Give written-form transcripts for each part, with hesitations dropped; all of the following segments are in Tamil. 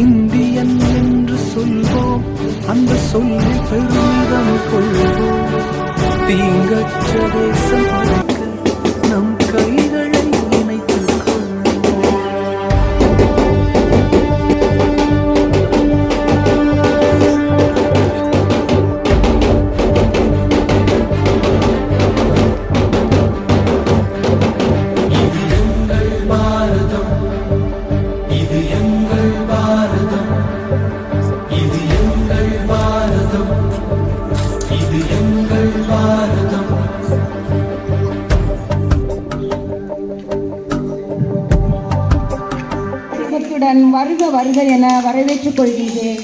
இந்தியன் என்று சொல்வோம், அந்த சொல்லில் பெருமிதம் கொள்வோம். தீங்கற்ற தேசம் படைக்க நம் கைகளை இணைத்துக் கொள்வோம். இது எங்கள் பாரதம், இது எங்கள் பாரதம், இது எங்கள் பாரதம், இது எங்கள் பாரதம். வருக வருக என வரவேற்றுக் கொள்கின்றேன்.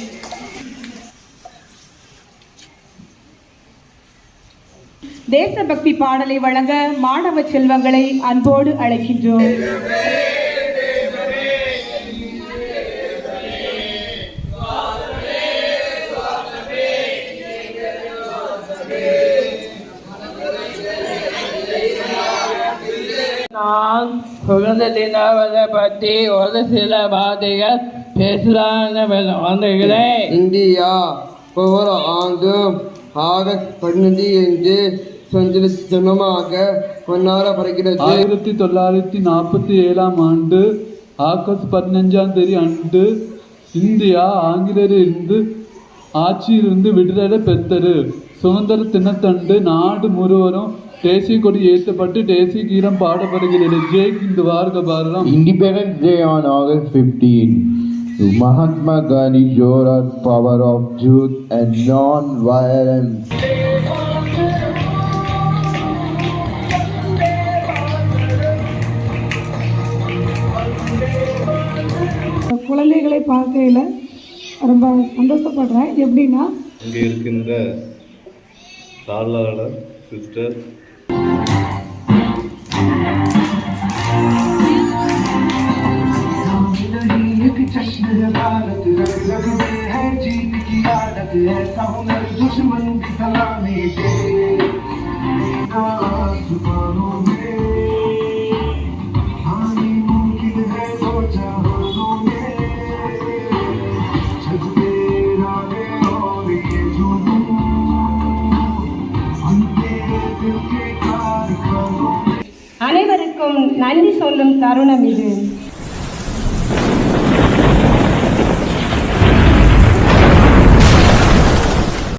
தேசபக்தி பாடலை வழங்க மாணவ செல்வங்களை அன்போடு அழைக்கின்றோம். நான் சுதந்திர தினத்தை பற்றி ஒரு சில வார்த்தைகள் பேசலான்னு வந்துகிறேன். இந்தியா ஒவ்வொரு ஆண்டும் ஆகஸ்ட் 15 சுதந்திர தினமாக கொண்டாடப்படுகிறது. 1947 ஆண்டு ஆகஸ்ட் 15 அன்று இந்தியா ஆங்கிலேயரிலிருந்து ஆட்சியிலிருந்து விடுதலை பெற்றது. சுதந்திர தினத்தன்று நாடு முழுவதும் தேசிய கொடி ஏற்றப்பட்டு தேசிய கீதம் பாடப்படுகிறது. ஜெய் ஹிந்த் வாழ்க பாரதம். Independence Day on August 15. Mahatma Gandhi showed us power of truth and non-violence. குழந்தைகளை பார்க்கையில் ரொம்ப சந்தோஷப்படுறேன். எப்படின்னா இங்கே இருக்கின்ற தாளாளர் சிஸ்டர் அனைவருக்கும் நன்றி சொல்லும் தருணம் இது.